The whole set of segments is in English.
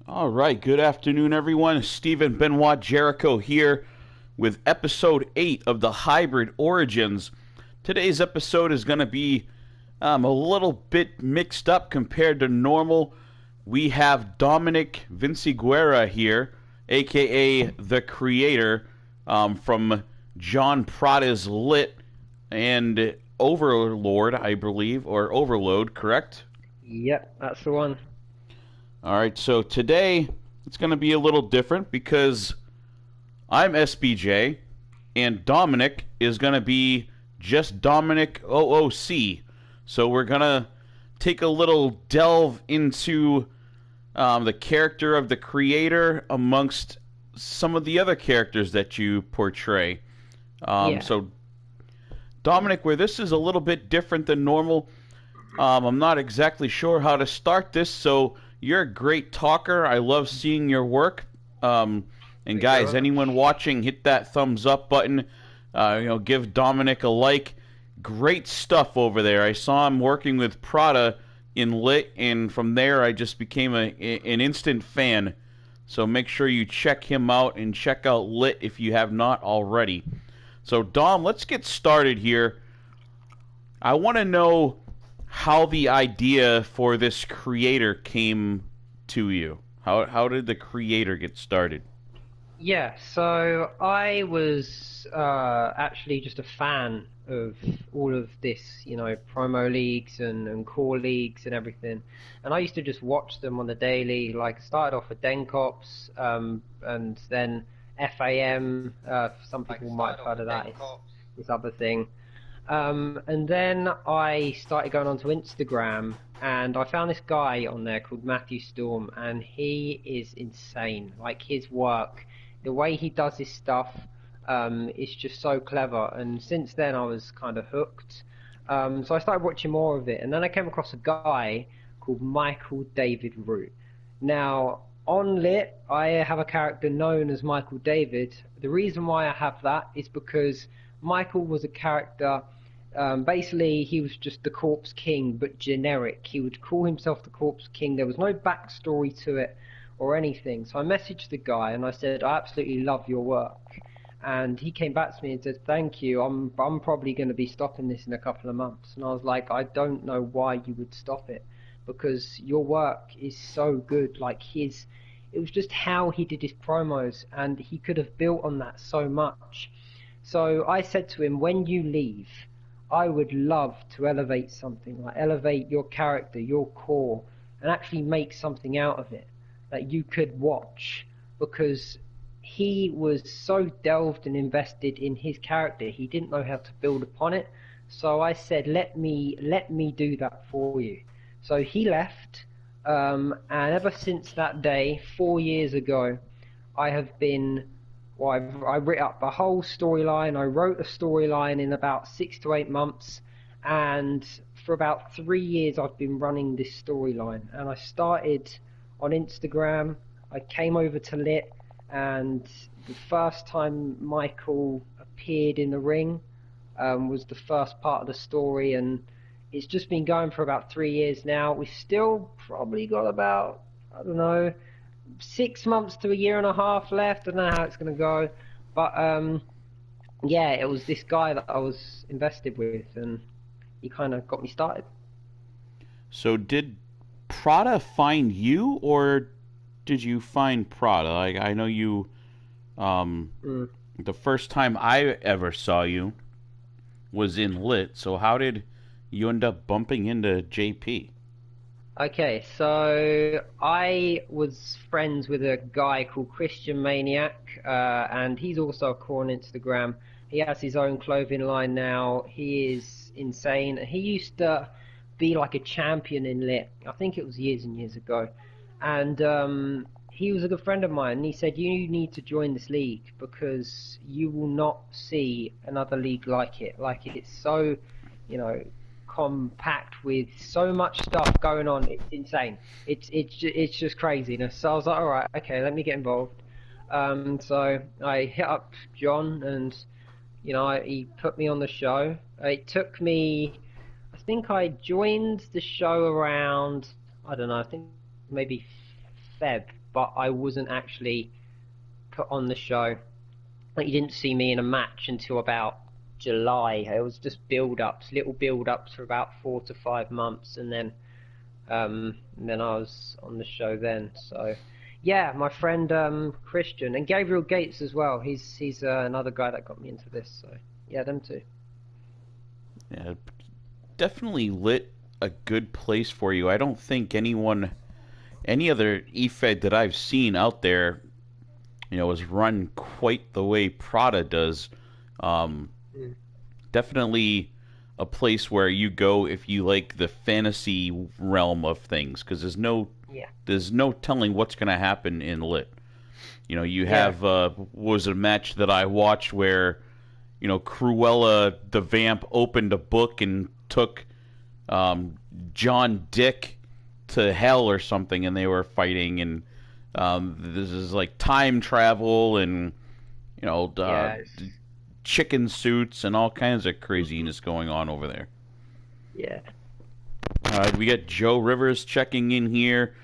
All right, good afternoon, everyone. Stephen Benoit Jericho here with episode 8 of the Hybrid Origins. Today's episode is going to be a little bit mixed up compared to normal. We have Dominic Vinciguerra here, aka the creator, from John Prada's Lit and Overlord, I believe, or Overload, correct? Yep, that's the one. All right, so today it's going to be a little different because I'm SBJ and Dominic is going to be just Dominic OOC. So we're going to take a little delve into the character of the creator amongst some of the other characters that you portray. Yeah. So, Dominic, where this is a little bit different than normal, I'm not exactly sure how to start this, so you're a great talker. I love seeing your work. And Thank you guys, very much. anyone watching, hit that thumbs up button. Give Dominic a like. Great stuff over there. I saw him working with Prada in Lit, and from there I just became an instant fan. So make sure you check him out and check out Lit if you have not already. So Dom, let's get started here. I want to know how the idea for this creator came to you. How did the creator get started? Yeah, so I was actually just a fan of all of this, promo leagues and core leagues and everything. And I used to just watch them on the daily. Like, I started off with Den Cops, and then FAM. Some people might have heard of that. It's this other thing. And then I started going onto Instagram and I found this guy on there called Matthew Storm, and he is insane. Like, his work, the way he does his stuff, is just so clever. And since then I was kind of hooked. So I started watching more of it, and then I came across a guy called Michael David Root. Now, on Lit, I have a character known as Michael David. The reason why I have that is because Michael was a character. Basically, he was just the Corpse King, but generic. He would call himself the Corpse King. There was no backstory to it or anything. So I messaged the guy and I said, I absolutely love your work. And he came back to me and said, thank you. I'm probably going to be stopping this in a couple of months. And I was like, I don't know why you would stop it, because your work is so good. Like, it was just how he did his promos, and he could have built on that so much. So I said to him, when you leave, I would love to elevate something, like elevate your character, your core, and actually make something out of it that you could watch, because he was so delved and invested in his character, he didn't know how to build upon it. So I said, let me do that for you. So he left, and ever since that day, 4 years ago, I have been well, I wrote up a whole storyline. I wrote a storyline in about 6 to 8 months, and for about 3 years I've been running this storyline. And I started on Instagram. I came over to Lit, and the first time Michael appeared in the ring was the first part of the story, and it's just been going for about 3 years now. We've still probably got about, I don't know, 6 months to a year and a half left. I don't know how it's going to go, but yeah, it was this guy that I was invested with, and he kind of got me started. So did Prada find you, or did you find Prada? Like, I know you. Mm. The first time I ever saw you was in Lit. So how did you end up bumping into JP? Okay, so I was friends with a guy called Christian Maniac, and he's also a core on Instagram. He has his own clothing line now. He is insane. He used to be like a champion in Lit. I think it was years and years ago. And he was a good friend of mine. And he said, you need to join this league because you will not see another league like it. Like, it's so, you know, compact with so much stuff going on. It's insane. It's just craziness. So I was like, all right, okay, let me get involved. So I hit up John, and he put me on the show. It took me, I think I joined the show around, I don't know, I think maybe Feb, but I wasn't actually put on the show. Like, you didn't see me in a match until about July. It was just build-ups, little build-ups for about 4 to 5 months, and then I was on the show then. So, yeah, my friend Christian and Gabriel Gates as well. He's another guy that got me into this. So, yeah, them two. Yeah, definitely lit a good place for you. I don't think any other EFED that I've seen out there, is run quite the way Prada does. Um, Mm. Definitely a place where you go if you like the fantasy realm of things, because Yeah, there's no telling what's going to happen in lit. You yeah, have was a match that I watched where Cruella the Vamp opened a book and took um, John Dick to hell or something, and they were fighting, and this is like time travel and you know uh, yeah, chicken suits and all kinds of craziness going on over there. yeah. We got Joe Rivers checking in here.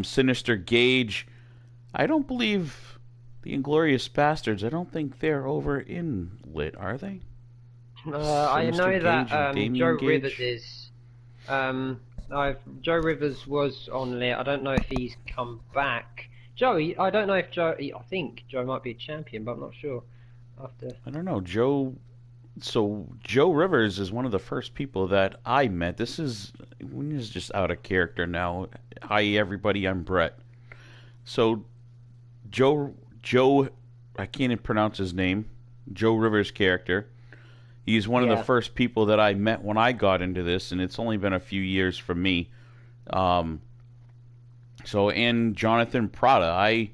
Sinister Gage. I don't believe the Inglorious Bastards. I don't think they're over in lit, are they? I Sinister know that Gage and Damian Joe Rivers Gage. is. Um, Joe Rivers was on there. I don't know if he's come back. Joey, I don't know if Joe. I think Joe might be a champion, but I'm not sure. After. I don't know. Joe Rivers is one of the first people that I met. This is just out of character now. Hi everybody, I'm Brett. So Joe, I can't even pronounce his name. Joe Rivers' character. He's one of the Yeah, first people that I met when I got into this, and it's only been a few years for me. Um, and Jonathan Prada,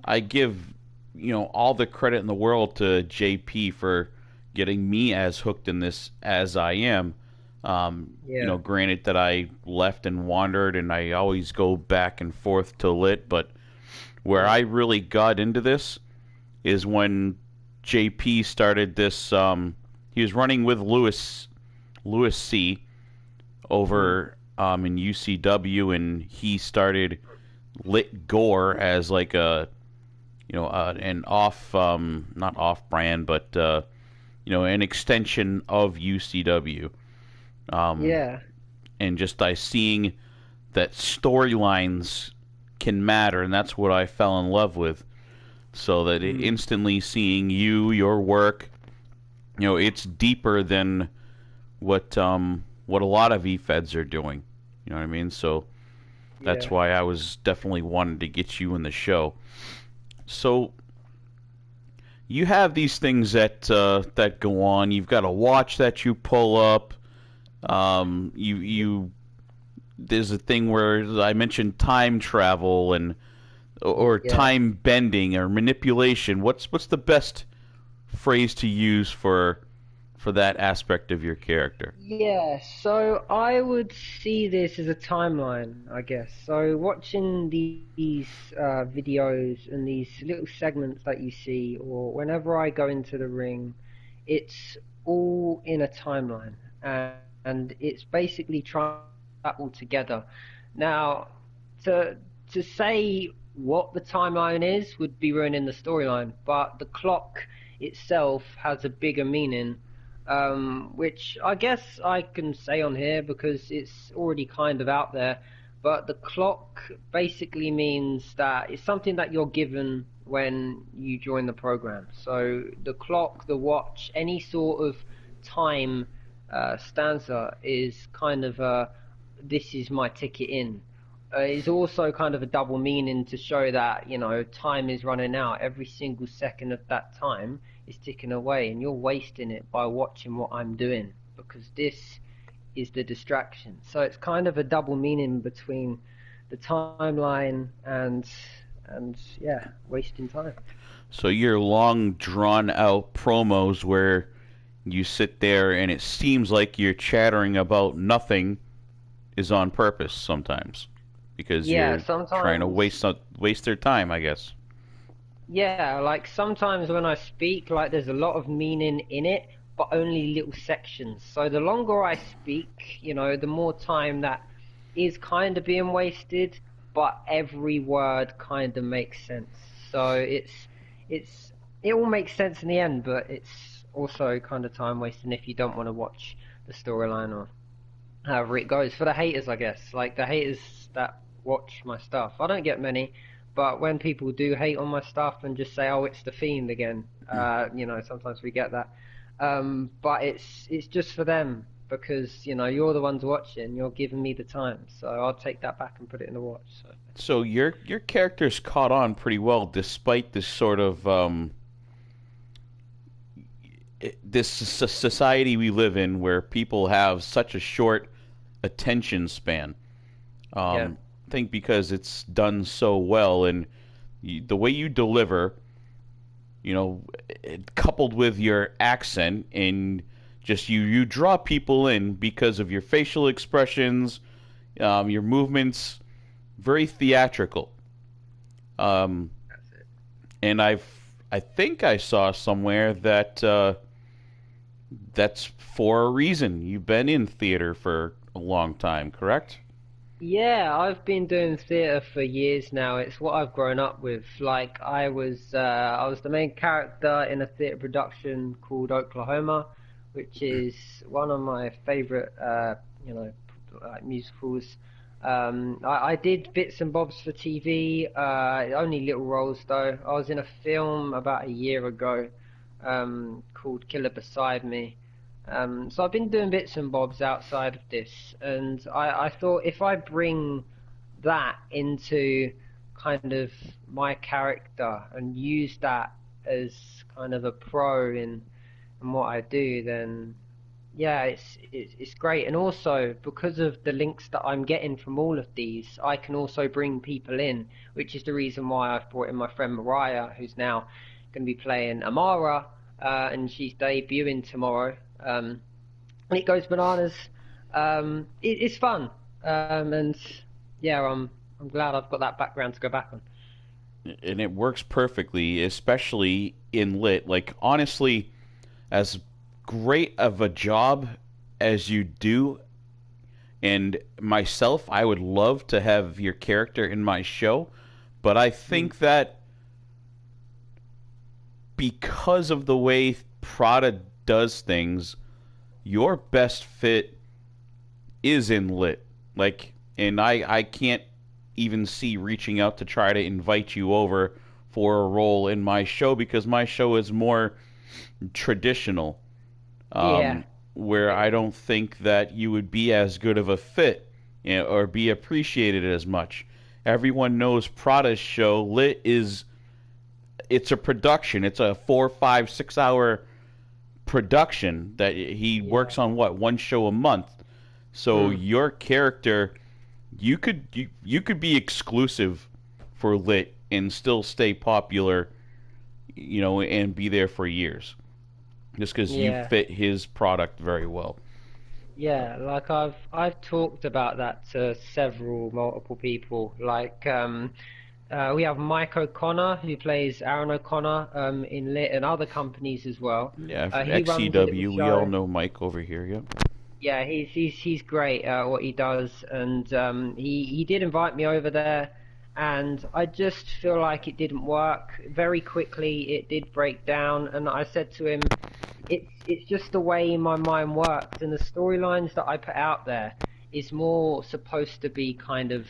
I give all the credit in the world to JP for getting me as hooked in this as I am. yeah, Granted that I left and wandered, and I always go back and forth to lit, but where yeah, I really got into this is when JP started this. He was running with Lewis C mm, over in UCW, and he started Lit Gore as like a an off not off brand, but an extension of UCW. Um, yeah, and just I seeing that storylines can matter, and that's what I fell in love with. So that mm, instantly seeing your work, it's deeper than what a lot of E-Feds are doing. You know what I mean? So that's yeah, why I was definitely wanted to get you in the show. So you have these things that go on. You've got a watch that you pull up. You there's a thing where I mentioned time travel and or yeah. time bending or manipulation. What's the best phrase to use for that aspect of your character? Yeah, so I would see this as a timeline, I guess. So watching these videos and these little segments that you see, or whenever I go into the ring, it's all in a timeline, and it's basically trying that all together. Now, to to say what the timeline is would be ruining the storyline, but the clock itself has a bigger meaning, which I guess I can say on here because it's already kind of out there. But the clock basically means that it's something that you're given when you join the program. So the clock, the watch, any sort of time stanza is kind of this is my ticket in. It's also kind of a double meaning to show that, time is running out. Every single second of that time is ticking away, and you're wasting it by watching what I'm doing because this is the distraction. So it's kind of a double meaning between the timeline and yeah, wasting time. So your long drawn out promos where you sit there and it seems like you're chattering about nothing is on purpose sometimes because Yeah, you're trying to sometimes. waste their time, I guess. Yeah, like sometimes when I speak, like there's a lot of meaning in it, but only little sections. So the longer I speak, the more time that is kind of being wasted. but every word kind of makes sense. So it's it all makes sense in the end, but it's also kind of time wasting if you don't want to watch the storyline or however it goes. For the haters, I guess, like the haters that watch my stuff, I don't get many, but when people do hate on my stuff and just say, "Oh, it's the Fiend again," sometimes we get that. But it's just for them because you're the ones watching, you're giving me the time, so I'll take that back and put it in the watch. So your character's caught on pretty well, despite this sort of this society we live in, where people have such a short attention span. Yeah, I think because it's done so well, and the way you deliver, coupled with your accent, and just you draw people in because of your facial expressions, your movements, very theatrical. Um, that's it. and I think I saw somewhere that that's for a reason. You've been in theater for a long time, correct? Yeah, I've been doing theatre for years now. It's what I've grown up with. Like I was the main character in a theatre production called Oklahoma, which is one of my favorite, like musicals. I did bits and bobs for TV, only little roles though. I was in a film about a year ago, called Killer Beside Me. So I've been doing bits and bobs outside of this, and I thought if I bring that into kind of my character and use that as kind of a pro in what I do, then yeah, it's great. And also because of the links that I'm getting from all of these, I can also bring people in, which is the reason why I've brought in my friend Mariah, who's now going to be playing Amara, and she's debuting tomorrow. And it goes bananas. It's fun, and yeah, I'm glad I've got that background to go back on. And it works perfectly, especially in lit. Like honestly, as great of a job as you do, and myself, I would love to have your character in my show, but I Mm. think that because of the way Prada does things, your best fit is in lit. Like, and I can't even see reaching out to try to invite you over for a role in my show because my show is more traditional, Yeah, where I don't think that you would be as good of a fit, or be appreciated as much. Everyone knows Prada's show. Lit is it's a production. It's a 4, 5, 6 hour production that he yeah. works on. What, one show a month? So Mm. your character, you could be exclusive for lit and still stay popular, and be there for years just because you Yeah, fit his product very well. yeah. Like I've talked about that to multiple people. Like we have Mike O'Connor who plays Aaron O'Connor in Lit and other companies as well. Yeah, from He runs a little XCW, we all show. know Mike over here. Yep. Yeah, he's great at what he does, and he did invite me over there, and I just feel like it didn't work. Very quickly, it did break down, and I said to him, it's just the way my mind works, and the storylines that I put out there is more supposed to be kind of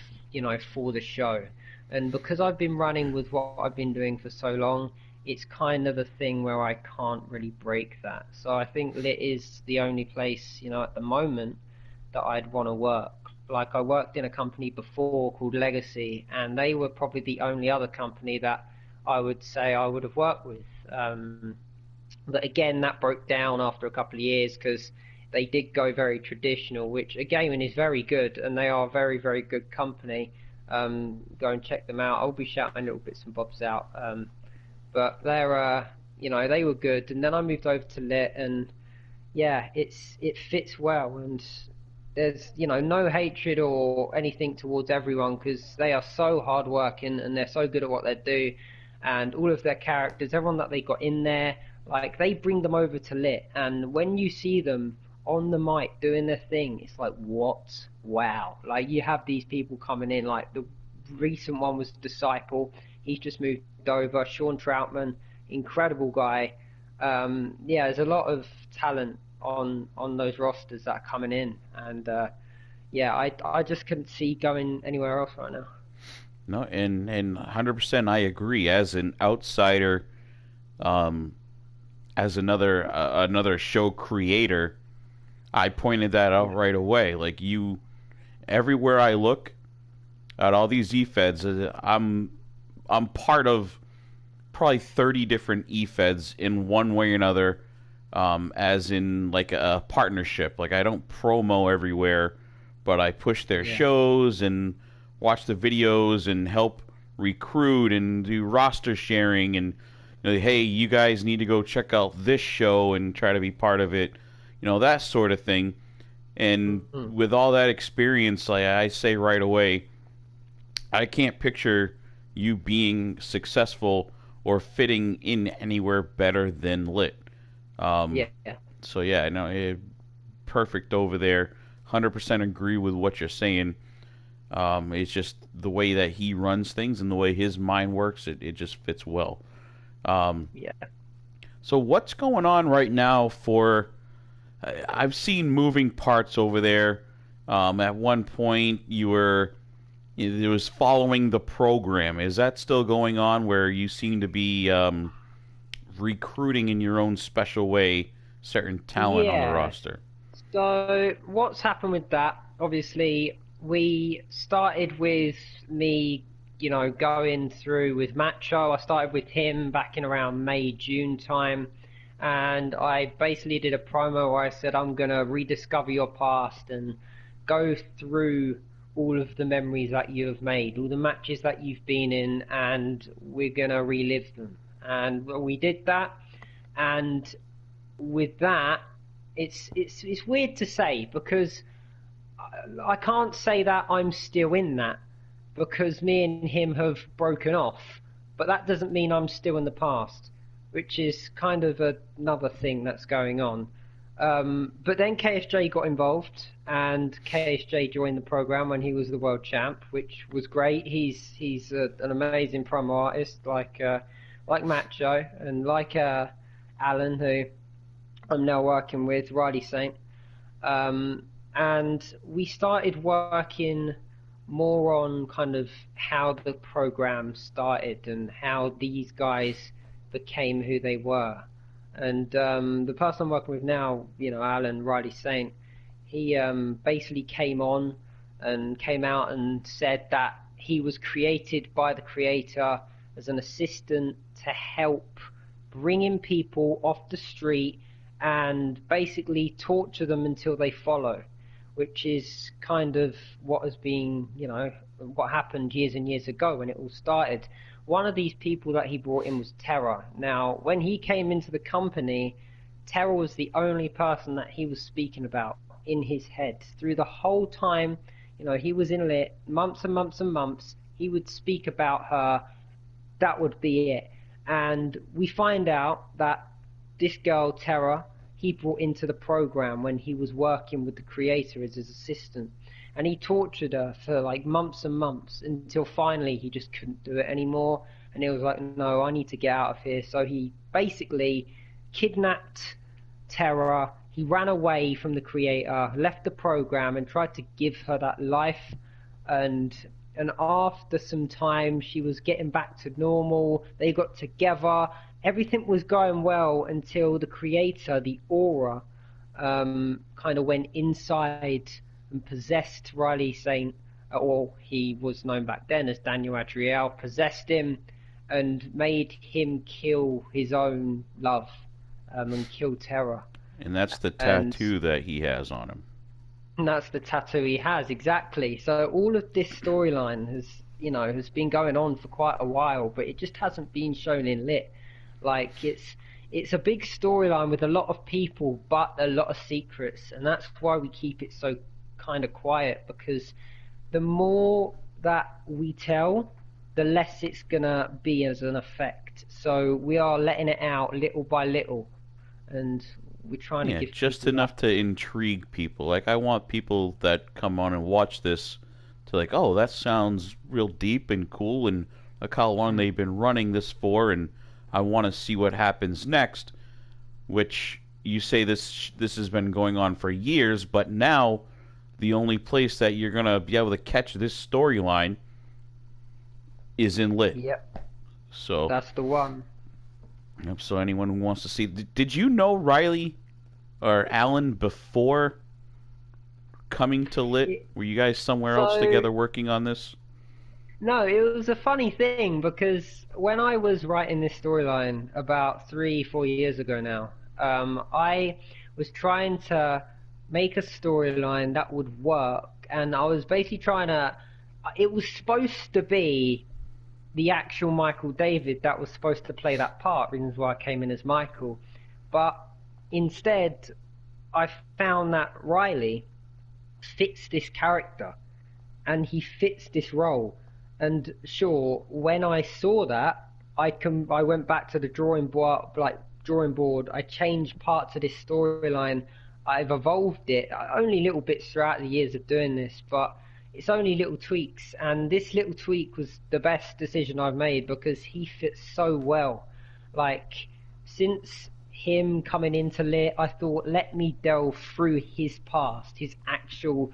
for the show, and because I've been running with what I've been doing for so long, it's kind of a thing where I can't really break that. So I think Lit is the only place, at the moment that I'd want to work. Like I worked in a company before called Legacy, and they were probably the only other company that I would say I would have worked with. But again, that broke down after a couple of years because they did go very traditional, which again is very good, and they are a very, very good company. Go and check them out. I'll be shouting little bits and bobs out. But they're they were good, and then I moved over to Lit, and yeah, it fits well, and there's no hatred or anything towards everyone because they are so hardworking and they're so good at what they do, and all of their characters, everyone that they got in there, like they bring them over to Lit, and when you see them on the mic doing their thing, it's like what? Wow! Like you have these people coming in, like recent one was Disciple. He's just moved over. Sean Troutman, incredible guy. Yeah, there's a lot of talent on those rosters that are coming in, and yeah, I just couldn't see going anywhere else right now. No, and 100% I agree. As an outsider, um, as another show creator, I pointed that out Yeah, right away. Like you, everywhere I look at all these e-feds, I'm part of probably 30 different e-feds in one way or another, as in like a partnership. Like I don't promo everywhere, but I push their yeah, shows and watch the videos and help recruit and do roster sharing and hey, you guys need to go check out this show and try to be part of it, that sort of thing. And mm, with all that experience, like I say right away, I can't picture you being successful or fitting in anywhere better than Lit. Um, yeah, yeah. so yeah, no, perfect over there. 100% agree with what you're saying. It's just the way that he runs things and the way his mind works. It just fits well. Um, Yeah. so what's going on right now for? I've seen moving parts over there. At one point, it was following the program. Is that still going on? Where you seem to be recruiting in your own special way certain talent on the Yeah. roster? So what's happened with that? Obviously, we started with me, going through with Macho. I started with him back in around May, June time, and I basically did a promo where I said I'm gonna rediscover your past and go through all of the memories that you have made, all the matches that you've been in, and we're gonna relive them. And we did that, and with that, it's weird to say because I can't say that I'm still in that because me and him have broken off, but that doesn't mean I'm still in the past, which is kind of another thing that's going on. But then KSJ got involved, and KSJ joined the program when he was the world champ, which was great. He's an amazing promo artist, like Macho and like Alan, who I'm now working with, Riley Saint. And we started working more on kind of how the program started and how these guys became who they were. And the person I'm working with now, Alan Riley Saint, he basically came out and said that he was created by the creator as an assistant to help bring in people off the street and basically torture them until they follow, which is kind of what has been, what happened years and years ago when it all started. One of these people that he brought in was Terra. Now, when he came into the company, Terra was the only person that he was speaking about in his head. Through the whole time, he was in Lit, months and months and months, he would speak about her. That would be it. And we find out that this girl, Terra, he brought into the program when he was working with the creator as his assistant. And he tortured her for like months and months until finally he just couldn't do it anymore. And he was like, no, I need to get out of here. So he basically kidnapped Terra. He ran away from the creator, left the program, and tried to give her that life. And and after some time, she was getting back to normal. They got together. Everything was going well until the creator, the aura, kind of went inside and possessed Riley Saint, or he was known back then as Daniel Adriel, possessed him and made him kill his own love, and kill Terra. And that's the And tattoo that he has on him. And that's the tattoo he has, exactly. So all of this storyline has been going on for quite a while, but it just hasn't been shown in Lit. Like it's a big storyline with a lot of people, but a lot of secrets, and that's why we keep it so kind of quiet, because the more that we tell, the less it's gonna be as an effect. So we are letting it out little by little, and we're trying to Yeah, give just people that. enough to intrigue people. Like I want people that come on and watch this to like, oh, that sounds real deep and cool, and look how long they've been running this for, and I want to see what happens next. Which you say this has been going on for years, but now the only place that you're gonna be able to catch this storyline is in lit. Yep, So, that's the one. yep, so anyone who wants to see, did you know Riley or Alan before coming to lit? It, Were you guys somewhere else so together working on this? no, it was a funny thing because when I was writing this storyline about 3, 4 years ago now, I was trying to make a storyline that would work, and I was basically trying to. It was supposed to be the actual Michael David that was supposed to play that part. Reasons why I came in as Michael, but instead, I found that Riley fits this character and he fits this role. And sure, when I saw that, I went back to the drawing board. I changed parts of this storyline. I've evolved it only little bits throughout the years of doing this, but it's only little tweaks. And this little tweak was the best decision I've made because he fits so well. Like since him coming into lit, I thought let me delve through his past, his actual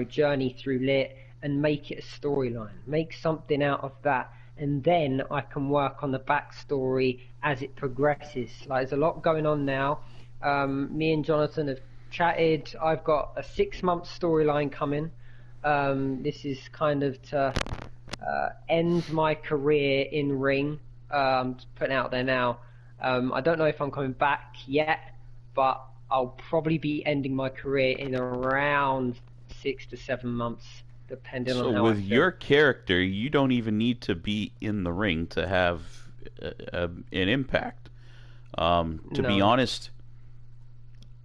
journey through lit, and make it a storyline, make something out of that, and then I can work on the backstory as it progresses. Like there's a lot going on now. Me and Jonathan have chatted. I've got a 6-month storyline coming. This is kind of to end my career in ring. Putting out there now. I don't know if I'm coming back yet, but I'll probably be ending my career in around 6 to 7 months, depending on So how I with feel. your character, you don't even need to be in the ring to have an impact. To be No. honest,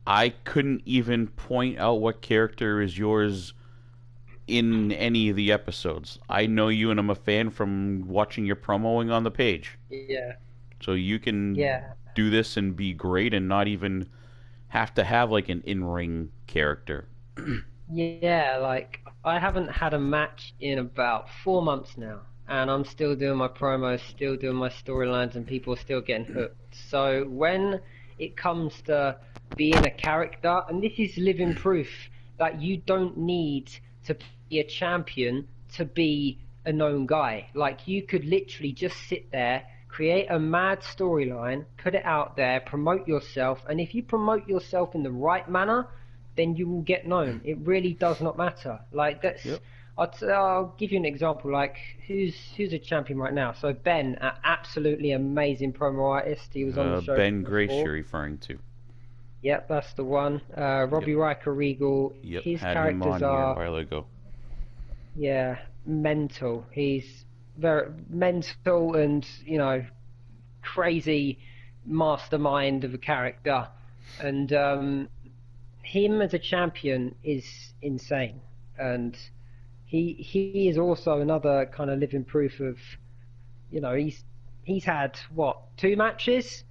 I couldn't even point out what character is yours in any of the episodes. I know you and I'm a fan from watching your promoing on the page. Yeah. So you can Yeah. do this and be great and not even have to have like an in-ring character. Yeah, like I haven't had a match in about 4 months now, and I'm still doing my promos, still doing my storylines, and people are still getting hooked. So when it comes to being a character, and this is living proof that you don't need to be a champion to be a known guy. Like you could literally just sit there, create a mad storyline, put it out there, promote yourself, and if you promote yourself in the right manner, then you will get known. It really does not matter. Like that's, Yep. I'll give you an example. Like who's a champion right now? So Ben, an absolutely amazing promo artist. He was on the show Ben Grace before. you're referring to. Yep, that's the one. Yep. Robbie Riker Regal. Yep. His Had him characters on here a are, while ago. yeah, mental. He's very mental and crazy mastermind of a character, and him as a champion is insane. And he is also another kind of living proof of, he's had what 2 matches,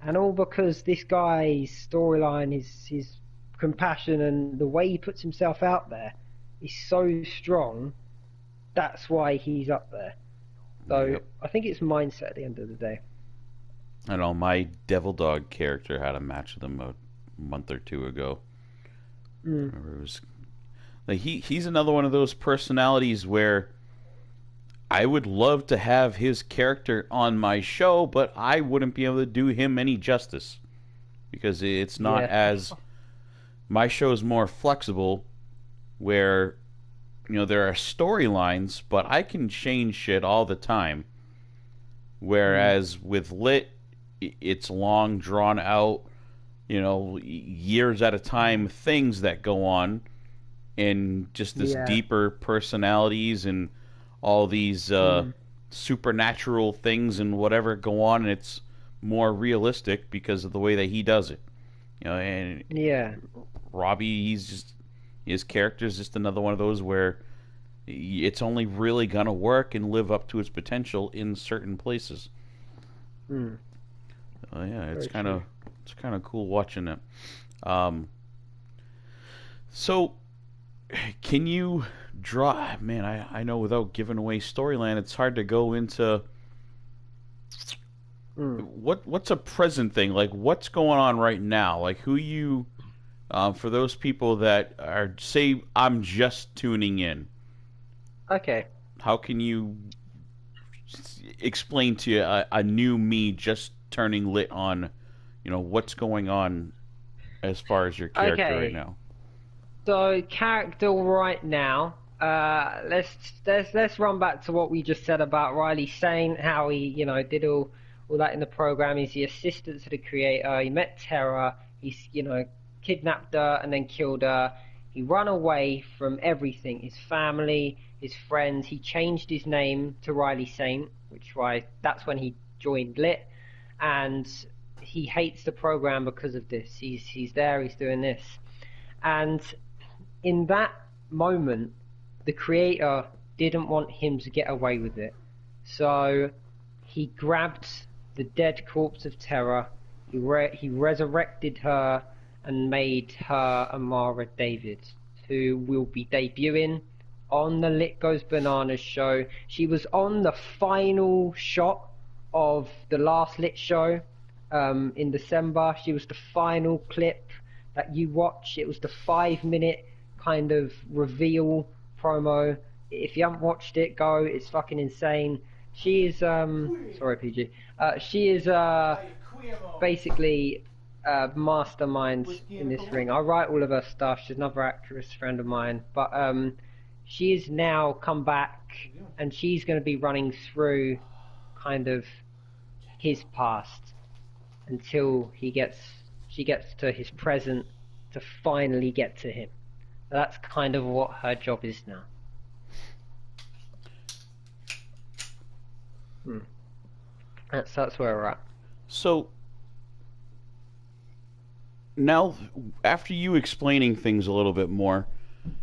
and all because this guy's storyline, his compassion, and the way he puts himself out there is so strong. That's why he's up there. So Yep. I think it's mindset at the end of the day. I know my Devil Dog character had a match with him a month or two ago. Mm. Remember it was like he's another one of those personalities where I would love to have his character on my show, but I wouldn't be able to do him any justice because it's not Yeah. as my show is more flexible where there are storylines, but I can change shit all the time. Mm. Whereas with lit, it's long drawn out, years at a time things that go on, and just this Yeah. deeper personalities and all these Mm. supernatural things and whatever go on, and it's more realistic because of the way that he does it. And Yeah. Robbie, his character is just another one of those where it's only really gonna work and live up to its potential in certain places. Mm. Yeah, Very true. it's kind of cool watching it. Um, so can you draw. Man, I know without giving away storyline, it's hard to go into Mm. what's a present thing, like what's going on right now, like who you for those people that are, say, I'm just tuning in. Okay. How can you explain to a new me just turning lit on, what's going on as far as your character right Okay. now? So character right now. Let's run back to what we just said about Riley Saint, how he did all that in the program. He's the assistant to the creator. He met Terra. He's kidnapped her and then killed her. He ran away from everything, his family, his friends. He changed his name to Riley Saint, that's when he joined Lit, and he hates the program because of this. He's there. He's doing this, and in that moment, the creator didn't want him to get away with it. So he grabbed the dead corpse of Terra, he resurrected her and made her Amara David, who will be debuting on the Lit Goes Bananas show. She was on the final shot of the last Lit show in December. She was the final clip that you watch. It was the 5 minute kind of reveal promo. If you haven't watched it, go. It's fucking insane. She is sorry, PG. She is basically mastermind in this ring. I write all of her stuff. She's another actress friend of mine, but she is now come back, and she's going to be running through kind of his past until she gets to his present to finally get to him. That's kind of what her job is now. That's where we're at. So now, after you explaining things a little bit more,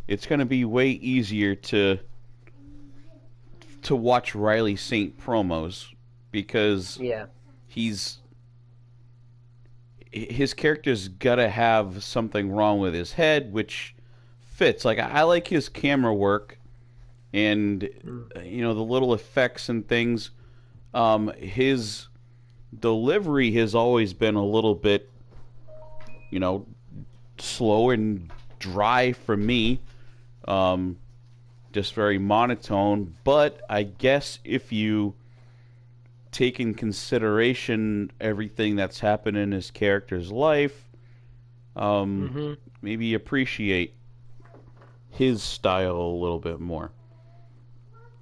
it's going to be way easier to watch Riley Saint promos, because Yeah. his character's got to have something wrong with his head, which fits. Like, I like his camera work and the little effects and things. His delivery has always been a little bit, slow and dry for me. Just very monotone. But I guess if you take in consideration everything that's happened in his character's life, maybe appreciate his style a little bit more.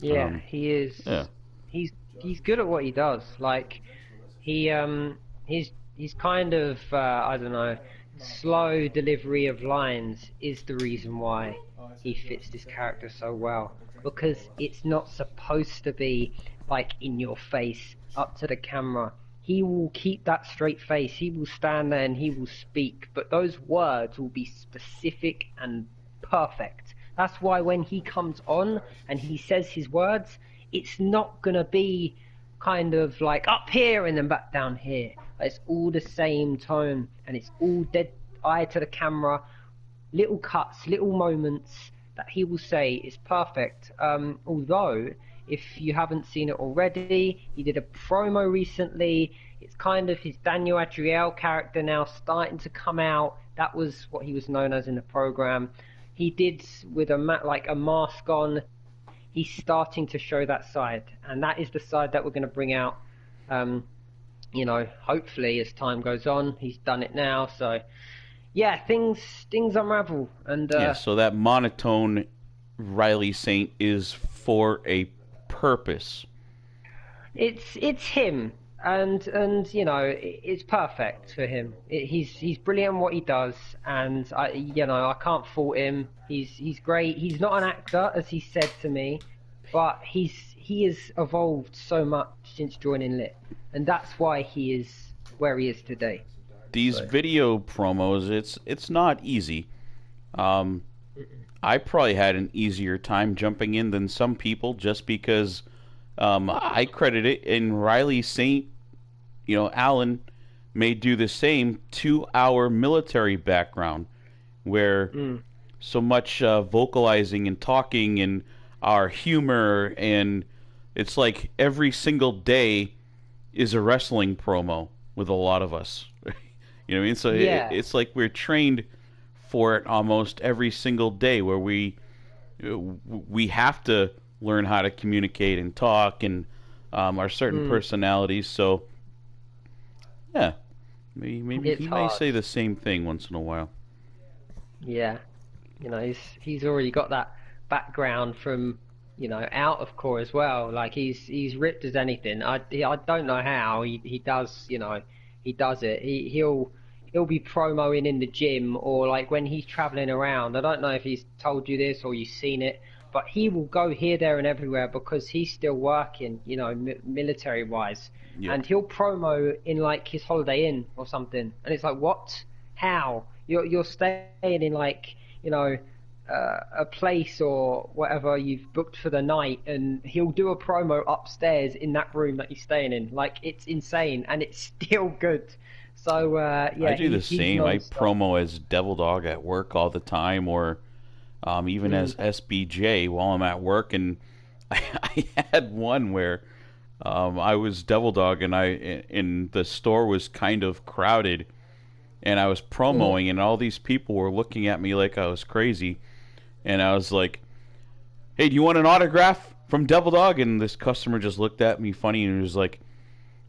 Yeah, he is. Yeah. He's good at what he does. Like he's kind of I don't know, slow delivery of lines is the reason why he fits this character so well, because it's not supposed to be like in your face, up to the camera. He will keep that straight face. He will stand there and he will speak, but those words will be specific and perfect. That's why when he comes on and he says his words, it's not gonna be kind of like up here and then back down here. It's all the same tone, and it's all dead eye to the camera. Little cuts, little moments that he will say is perfect. Although, if you haven't seen it already, he did a promo recently. It's kind of his Daniel Adriel character now starting to come out. That was what he was known as in the program. He did with a mask on. He's starting to show that side, and that is the side that we're going to bring out. Hopefully as time goes on. He's done it now, so yeah, things unravel, and so that monotone Riley Saint is for a purpose. It's him, and it's perfect for him. He's brilliant at what he does, and I can't fault him. He's great. He's not an actor, as he said to me, but he has evolved so much since joining Lit, and that's why he is where he is today. These video promos, it's not easy. I probably had an easier time jumping in than some people, just because I credit it, and Riley Saint, Alan may do the same, 2-hour military background, where so much vocalizing and talking and our humor, and it's like every single day is a wrestling promo with a lot of us. You know what I mean? So Yeah. it's like we're trained for it almost every single day, where we have to learn how to communicate and talk and our certain Mm, personalities. So yeah, maybe it's he may hard. say the same thing once in a while. Yeah. He's already got that background from, out of core as well. Like he's ripped as anything. I don't know how he does, he does it. He'll be promoing in the gym, or like when he's traveling around. I don't know if he's told you this or you've seen it, but he will go here, there, and everywhere because he's still working, military wise, Yep. and he'll promo in like his Holiday Inn or something, and it's like, what? How? You're staying in like, you know, a place or whatever you've booked for the night, and he'll do a promo upstairs in that room that you're staying in. Like it's insane, and it's still good. So I yeah, do the he's same. I non-stop. promo as Devil Dog at work all the time, or even as Mm, SBJ while I'm at work. And I had one where I was Devil Dog, and the store was kind of crowded, and I was mm, promoing, and all these people were looking at me like I was crazy, and I was like, "Hey, do you want an autograph from Devil Dog?" And this customer just looked at me funny and was like,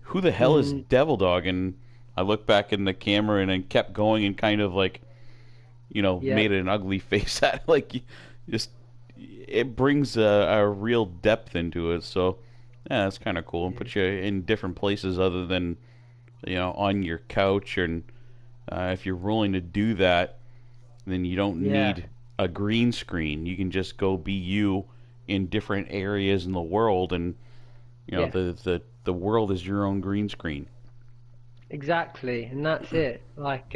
"Who the hell is mm, Devil Dog?" And I looked back in the camera and then kept going and kind of like, yeah, made an ugly face at it. Like, just it brings a real depth into it. So yeah, that's kind of cool, and yeah, put you in different places other than on your couch. And if you're willing to do that, then you don't yeah, need a green screen. You can just go be you in different areas in the world, and yeah. the world is your own green screen. Exactly, and that's it. Like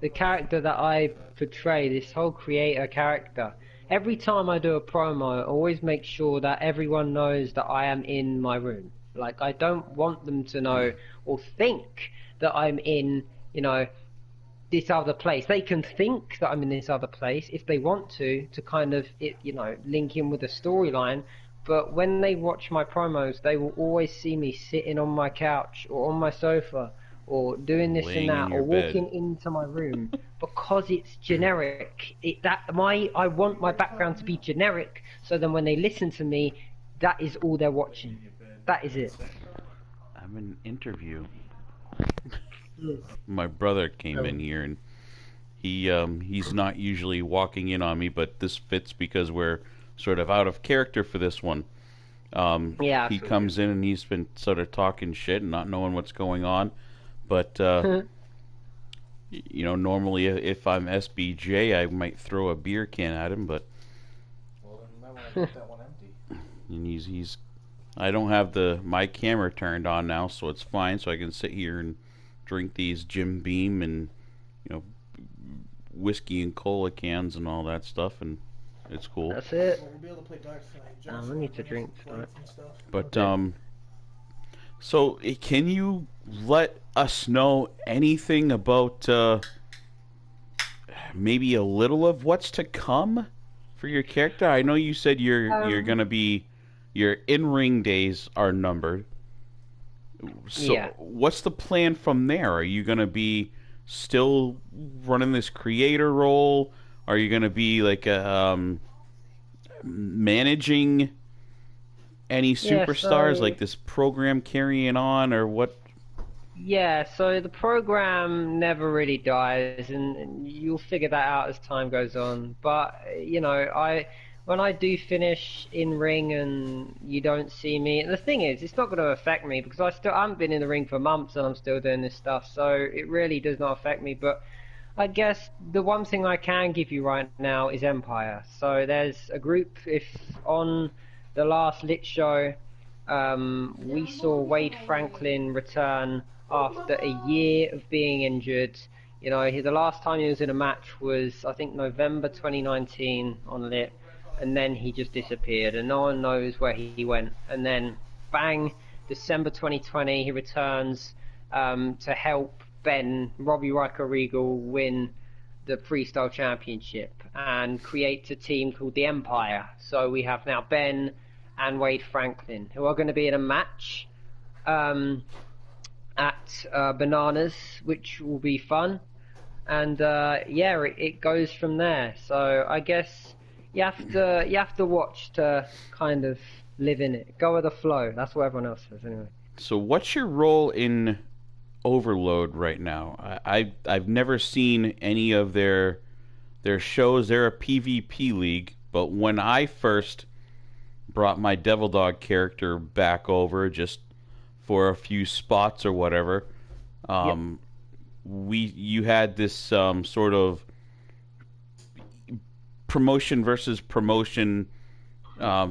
the character that I portray, this whole creator character, every time I do a promo, I always make sure that everyone knows that I am in my room. Like, I don't want them to know or think that I'm in, you know, this other place. They can think that I'm in this other place if they want to kind of, link in with the storyline. But when they watch my promos, they will always see me sitting on my couch or on my sofa or doing this and Laying in that your or bed. walking into my room because it's generic. I want my background to be generic, so then when they listen to me, that is all they're watching. That is it. I'm in an interview. Mm. My brother came Oh, in here, and he's not usually walking in on me, but this fits because we're sort of out of character for this one. yeah, He I figured. comes in and he's been sort of talking shit and not knowing what's going on. But normally if I'm SBJ, I might throw a beer can at him, but and he's I don't have the my camera turned on now, so it's fine. So I can sit here and drink these Jim Beam and you know whiskey and cola cans and all that stuff, and it's cool. That's it. I need to drink tonight. But Okay. so can you let us know anything about maybe a little of what's to come for your character? I know you said you're Um, gonna be your in ring days are numbered. yeah. So what's the plan from there? Are you gonna be still running this creator role? Are you gonna be like managing any Yeah, superstars, so like this program carrying on, or what? so the program never really dies, and you'll figure that out as time goes on. But I when I do finish in ring and you don't see me, and the thing is, it's not going to affect me because I haven't been in the ring for months and I'm still doing this stuff, so it really does not affect me. But I guess the one thing I can give you right now is Empire. So there's a group. If on the last Lit show, we saw Wade Franklin return after a year of being injured. The last time he was in a match was, I think, November 2019 on Lit, and then he just disappeared, and no one knows where he went. And then, bang, December 2020, he returns to help Robbie Riker Regal, win the freestyle championship and create a team called the Empire. So we have now Ben and Wade Franklin, who are going to be in a match at Bananas, which will be fun. And yeah, it goes from there. So I guess you have to watch to kind of live in it. Go with the flow. That's what everyone else says anyway. So what's your role in Overload right now? I've never seen any of their shows. They're a PvP league, but when I first brought my Devil Dog character back over just for a few spots or whatever, Yep. you had this sort of promotion versus promotion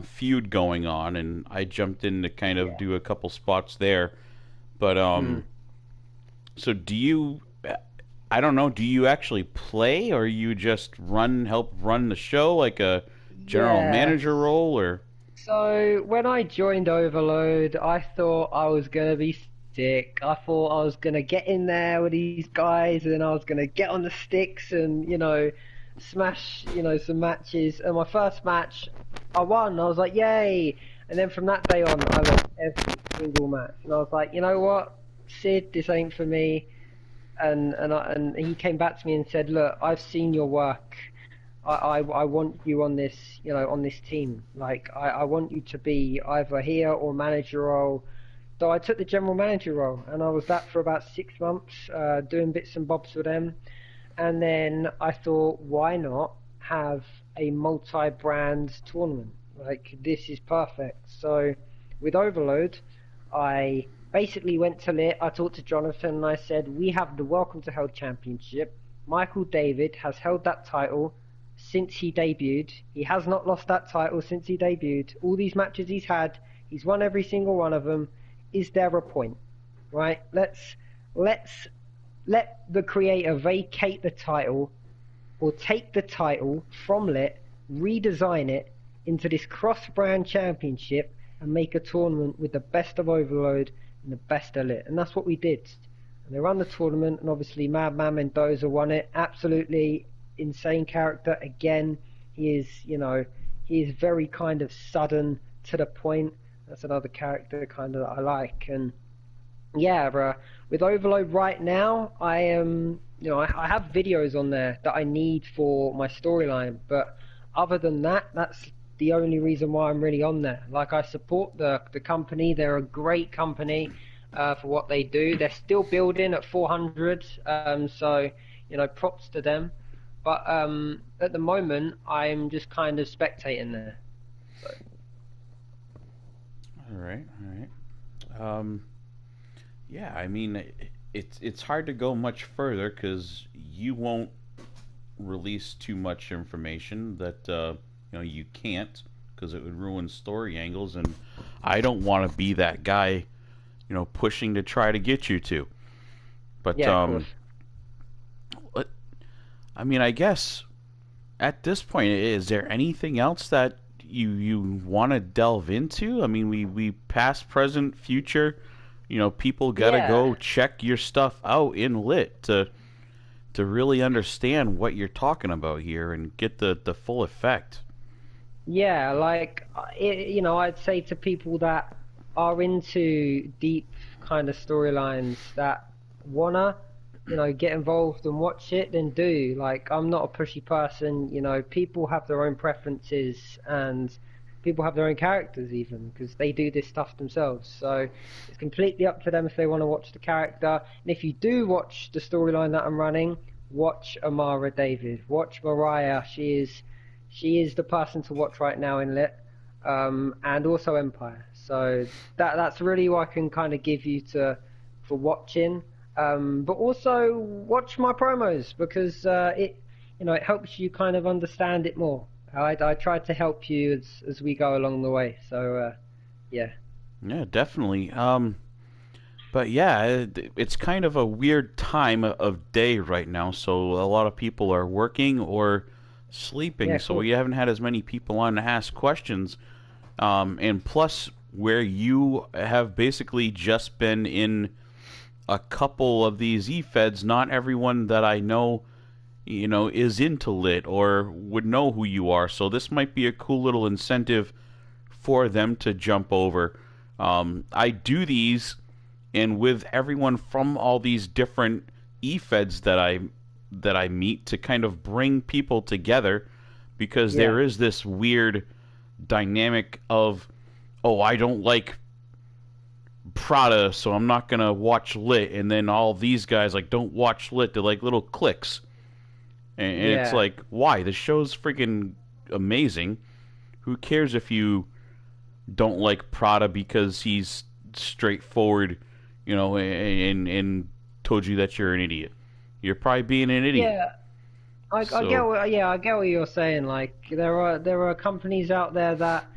feud going on, and I jumped in to kind of Yeah. do a couple spots there. But Mm. so do you? I don't know. Do you actually play, or you just help run the show like a general Yeah. manager role, or? So when I joined Overload, I thought I was gonna be sick. I thought I was gonna get in there with these guys, and I was gonna get on the sticks and smash some matches. And my first match, I won. I was like, yay! And then from that day on, I lost every single match. And I was like, you know what, Sid, this ain't for me. And he came back to me and said, look, I've seen your work. I want you on this, on this team. Like, I want you to be either here or manager role. So I took the general manager role, and I was that for about 6 months, doing bits and bobs with them. And then I thought, why not have a multi-brand tournament? Like, this is perfect. So with Overload, I basically went to Lit. I talked to Jonathan, and I said, we have the Welcome to Hell Championship. Michael David has held that title since he debuted. He has not lost that title since he debuted. All these matches he's won every single one of them. Is there a point? Right? Let's let the creator vacate the title, or take the title from Lit, redesign it into this cross-brand championship, and make a tournament with the best of Overload and the best of Lit. And that's what we did. And they ran the tournament, and obviously Madman Mendoza won it. Absolutely insane character. Again, he is very kind of sudden, to the point. That's another character kind of that I like. And yeah, with Overload right now, I am, I have videos on there that I need for my storyline, but other than that, that's the only reason why I'm really on there. Like, I support the company. They're a great company for what they do. They're still building at 400, so, props to them. But at the moment, I'm just kind of spectating there. So. All right, all right. Yeah, I mean, it's hard to go much further because you won't release too much information that you can't, because it would ruin story angles, and I don't want to be that guy, pushing to try to get you to. But Yeah, of course. I mean, I guess at this point, is there anything else that you want to delve into? I mean, we past, present, future. People gotta Yeah. go check your stuff out in Lit to really understand what you're talking about here and get the full effect. Yeah, like I'd say to people that are into deep kind of storylines, that wanna, get involved and watch it, then do. Like, I'm not a pushy person. People have their own preferences, and people have their own characters even, because they do this stuff themselves. So it's completely up to them if they want to watch the character. And if you do watch the storyline that I'm running, watch Amara David, watch Mariah. She is the person to watch right now in Lit, and also Empire. So that's really what I can kind of give you for watching. But also watch my promos, because it helps you kind of understand it more. I try to help you as we go along the way. So yeah. Yeah, definitely. But yeah, it's kind of a weird time of day right now, so a lot of people are working or Yeah, sleeping, of so course. we haven't had as many people on to ask questions. And plus, where you have basically just been in a couple of these E-Feds, not everyone that I know is into lit or would know who you are. So this might be a cool little incentive for them to jump over. I do these, and with everyone from all these different e-feds that I meet to kind of bring people together, because Yeah. there is this weird dynamic of, oh, I don't like Prada, so I'm not gonna watch lit, and then all these guys like don't watch lit. They're like little cliques, and it's Yeah. like, why? The show's freaking amazing. Who cares if you don't like Prada because he's straightforward, and told you that you're an idiot. You're probably being an idiot. Yeah. I get So what yeah, I get what you're saying. Like there are companies out there that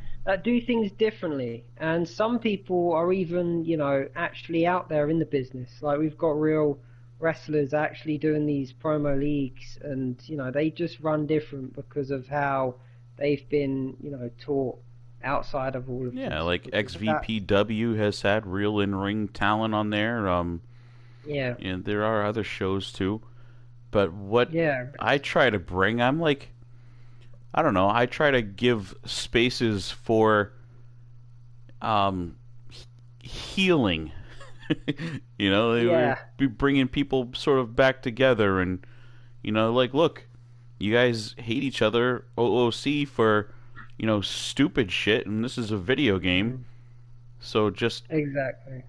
do things differently, and some people are even actually out there in the business. Like we've got real wrestlers actually doing these promo leagues, and they just run different because of how they've been taught outside of all of yeah, this. like Because of that, XVPW has had real in-ring talent on there. yeah, And there are other shows too. But what yeah, I try to bring, I'm like, I don't know. I try to give spaces for um, healing. They yeah, be bringing people sort of back together, and like, look, you guys hate each other, OOC, for stupid shit, and this is a video game, mhm, so just exactly.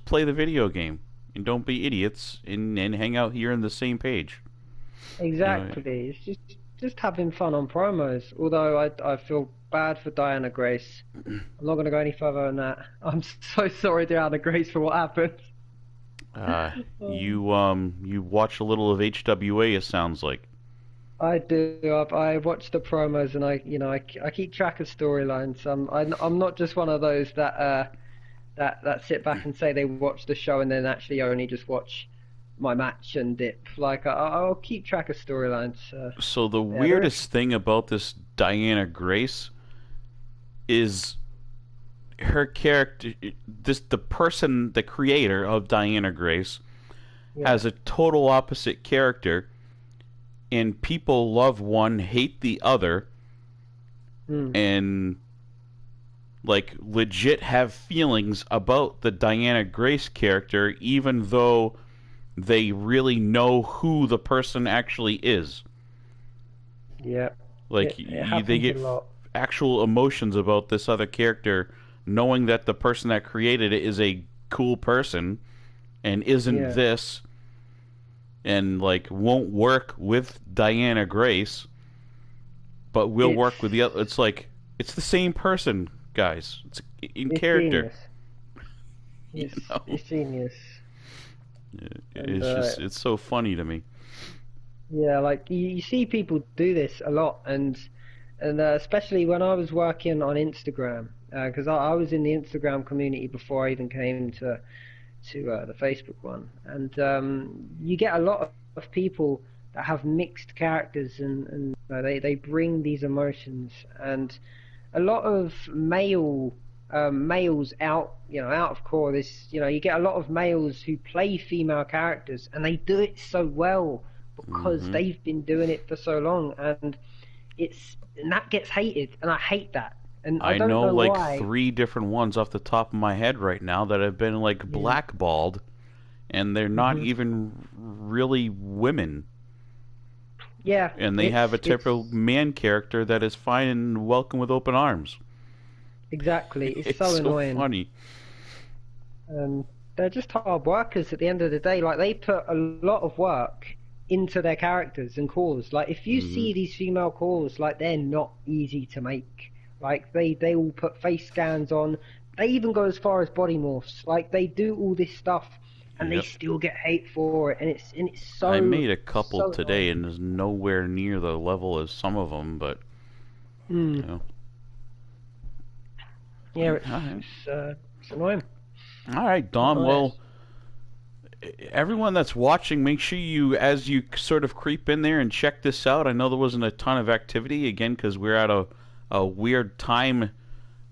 play the video game and don't be idiots, and hang out here on the same page. You know, Exactly. It's just having fun on promos. Although I feel bad for Diana Grace. I'm not going to go any further than that. I'm so sorry, Diana Grace, for what happened. uh, Um, you watch a little of HWA, it sounds like. I do. I watch the promos and I keep track of storylines. I'm not just one of those that sit back and say they watch the show and then actually only just watch my match and dip. Like I'll keep track of storylines. So the Yeah, there is. weirdest thing about this Diana Grace is her character. The person, the creator of Diana Grace, Yeah. has a total opposite character, and people love one, hate the other, Mm, and like legit have feelings about the Diana Grace character, even though they really know who the person actually is. yeah. Like It they happens a get lot. actual emotions about this other character, knowing that the person that created it is a cool person and isn't Yeah. this, and like won't work with Diana Grace, but will It's work with the other. It's like it's the same person, guys. It's in it's character. genius. You It's know, it's genius. And it's so funny to me. yeah, like you see people do this a lot, and especially when I was working on Instagram, because I was in the Instagram community before I even came to the Facebook one, and you get a lot of people that have mixed characters, and they bring these emotions, and a lot of males out of core. This you get a lot of males who play female characters, and they do it so well because Hmm. they've been doing it for so long, and that gets hated, and I hate that, and I I don't know know like why. three different ones off the top of my head right now that have been like Yeah. blackballed, and they're not Hmm. even really women, Yeah, and they have a typical it's man character that is fine and welcome with open arms. exactly. It's It's so so annoying. funny. And they're just hard workers at the end of the day. Like they put a lot of work into their characters and calls. Like if you Hmm. see these female calls, like they're not easy to make. Like they all put face scans on. They even go as far as body morphs. Like they do all this stuff, and they Yep. still get hate for it. And it's I so made a couple so today, annoying. and is nowhere near the level as some of them, but Mm. you know. Yeah, All right, it's annoying. all right, Not Dom. nice. Well, everyone that's watching, make sure you, as you sort of creep in there and check this out. I know there wasn't a ton of activity again because we're at a weird time.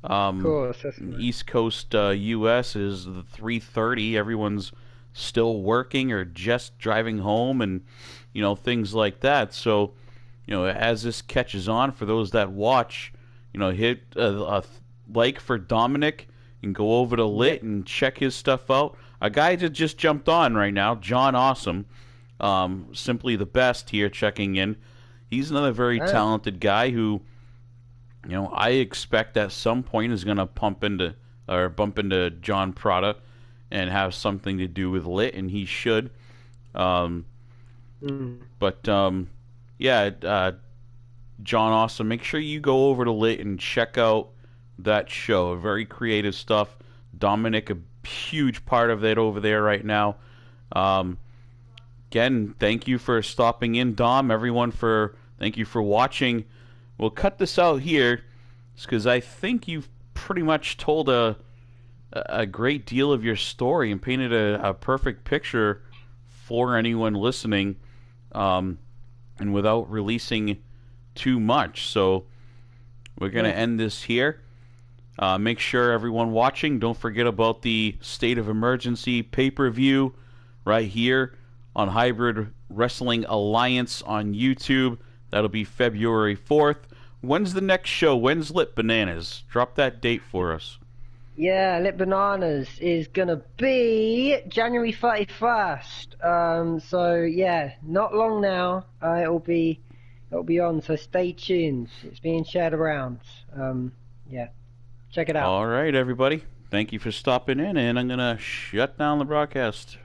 Of course, that's nice. East Coast U.S. is the 3:30. Everyone's still working or just driving home, and things like that. So as this catches on, for those that watch, hit a like for Dominic and go over to Yep. Lit and check his stuff out. A guy that just jumped on right now, John Awesome, simply the best here checking in. He's another very Oh. talented guy who, I expect at some point is going to bump into John Prada and have something to do with Lit, and he should. Um, Mm. but yeah, John Awesome, make sure you go over to Lit and check out that show. Very creative stuff. Dominic, a huge part of it over there right now. Um, Again, thank you for stopping in, Dom. Everyone, thank you for watching. We'll cut this out here because I think you've pretty much told a great deal of your story and painted a perfect picture for anyone listening, and without releasing too much. So we're going to Yeah. end this here. Make sure everyone watching, don't forget about the State of Emergency pay-per-view right here on Hybrid Wrestling Alliance on YouTube. That'll be February 4th. When's the next show? When's Lit Bananas? Drop that date for us. Yeah, Lit Bananas is gonna be January 31st. So yeah, not long now. It'll be on. So stay tuned. It's being shared around. Yeah, check it out. All right, everybody. Thank you for stopping in, and I'm going to shut down the broadcast.